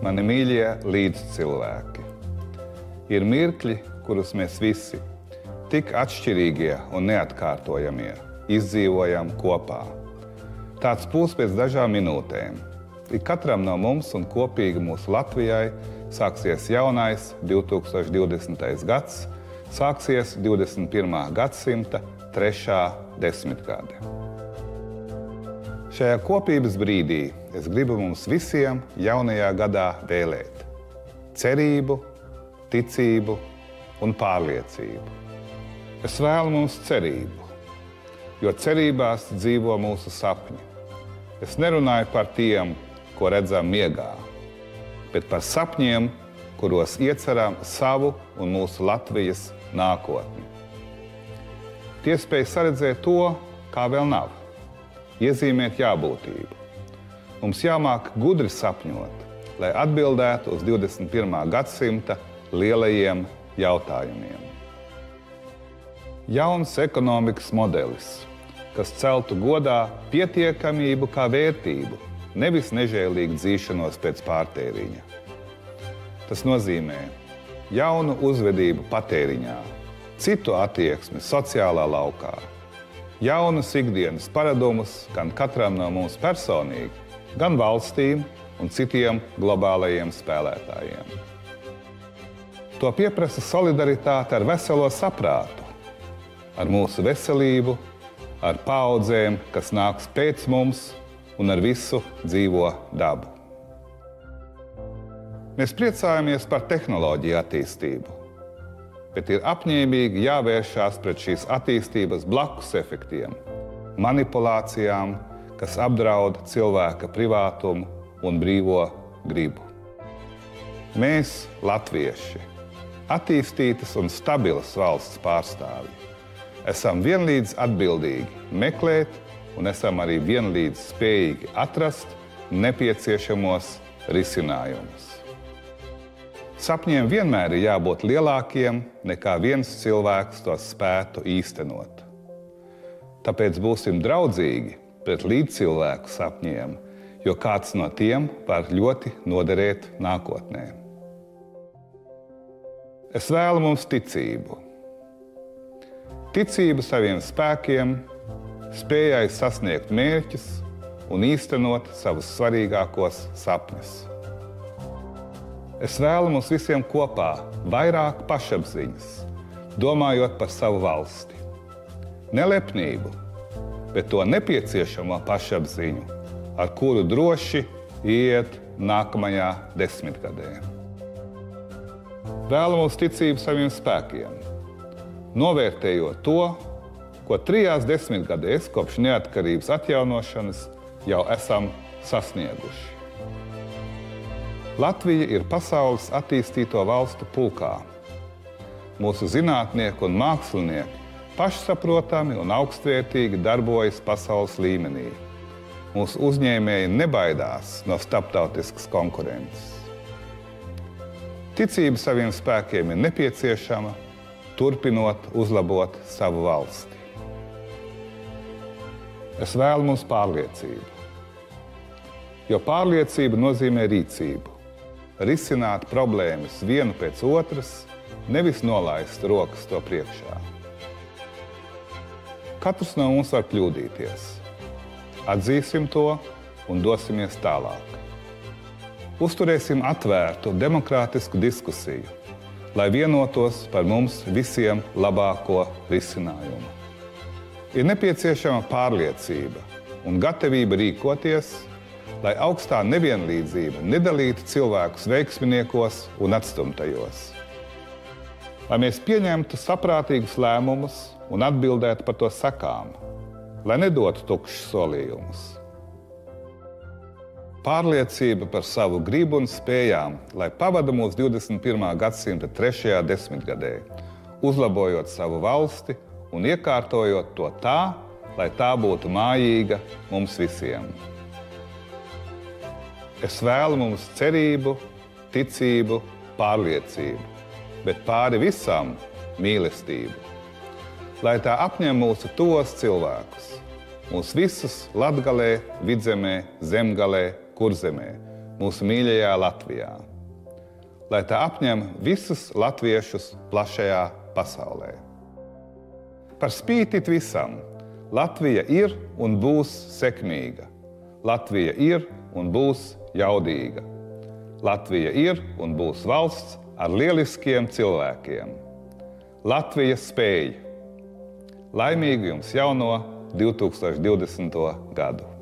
mani mīļie līdzcilvēki. Ir mirkļi, kurus mēs visi, tik atšķirīgie un neatkārtojamie, izdzīvojam kopā. Tāds būs pēc dažām minūtēm. Ik katram no mums un kopīgi mūsu Latvijai sāksies jaunais 2020. gads, sāksies 21. gadsimta 3. desmitgade. Šajā kopības brīdī es gribu mums visiem jaunajā gadā vēlēt cerību, ticību un pārliecību. Es vēlu mums cerību, jo cerībās dzīvo mūsu sapņi. Es nerunāju par tiem, ko redzam miegā, bet par sapņiem, kuros iecerām savu un mūsu Latvijas nākotni. Tie spēj saredzēt to, kā vēl nav, iezīmēt jābūtību. Mums jāmāk gudri sapņot, lai atbildētu uz 21. gadsimta lielajiem jautājumiem. Jauns ekonomikas modelis, kas celtu godā pietiekamību kā vērtību, nevis nežēlīgu dzīšanos pēc pārtēriņa. Tas nozīmē jaunu uzvedību patēriņā, citu attieksmi sociālā laukā, jaunus ikdienas paradumus gan katram no mums personīgi, gan valstīm un citiem globālajiem spēlētājiem. To pieprasa solidaritāte ar veselo saprātu, ar mūsu veselību, ar paaudzēm, kas nāks pēc mums un ar visu dzīvo dabu. Mēs priecājamies par tehnoloģiju attīstību, bet ir apņēmīgi jāvēršās pret šīs attīstības blakus efektiem, manipulācijām, kas apdraud cilvēka privātumu un brīvo gribu. Mēs, latvieši, attīstītas un stabilas valsts pārstāvji, esam vienlīdz atbildīgi meklēt un esam arī vienlīdz spējīgi atrast nepieciešamos risinājumus. Sapņiem vienmēr ir jābūt lielākiem, nekā viens cilvēks tos spētu īstenot. Tāpēc būsim draudzīgi pret līdzcilvēku sapņiem, jo kāds no tiem var ļoti noderēt nākotnē. Es vēlu mums ticību. Ticību saviem spēkiem, spējai sasniegt mērķus un īstenot savus svarīgākos sapņus. Es vēlu mums visiem kopā vairāk pašapziņas, domājot par savu valsti. Ne lepnību, bet to nepieciešamo pašapziņu, ar kuru droši iet nākamajā desmitgadē. Vēlu mums ticību saviem spēkiem, novērtējot to, ko 3 desmitgadēs kopš neatkarības atjaunošanas jau esam sasnieguši. Latvija ir pasaules attīstīto valstu pulkā. Mūsu zinātnieki un mākslinieki pašsaprotami un augstvērtīgi darbojas pasaules līmenī. Mūsu uzņēmēji nebaidās no starptautiskas konkurences. Ticība saviem spēkiem ir nepieciešama, turpinot uzlabot savu valsti. Es vēlu mums pārliecību, jo pārliecība nozīmē rīcību. Risināt problēmas vienu pēc otras, nevis nolaist rokas to priekšā. Katrs no mums var kļūdīties. Atzīsim to un dosimies tālāk. Uzturēsim atvērtu, demokrātisku diskusiju, lai vienotos par mums visiem labāko risinājumu. Ir nepieciešama pārliecība un gatavība rīkoties, lai augstā nevienlīdzība nedalītu cilvēkus veiksminiekos un atstumtajos. Lai mēs pieņemtu saprātīgus lēmumus un atbildētu par to sekām, lai nedotu tukšus solījumus. Pārliecība par savu gribu un spējām, lai pavada mūsu 21. gadsimta 3. desmitgadē, uzlabojot savu valsti un iekārtojot to tā, lai tā būtu mājīga mums visiem. Es vēlu mums cerību, ticību, pārliecību, bet pāri visam mīlestību. Lai tā apņem mūsu tos cilvēkus, mūs visus Latgalē, Vidzemē, Zemgalē, Kurzemē, mūsu mīļajā Latvijā, lai tā apņem visus latviešus plašajā pasaulē. Par spīti visam, Latvija ir un būs sekmīga. Latvija ir un būs jaudīga. Latvija ir un būs valsts ar lieliskiem cilvēkiem. Latvija spēj. Laimīgu jums jauno 2020. gadu!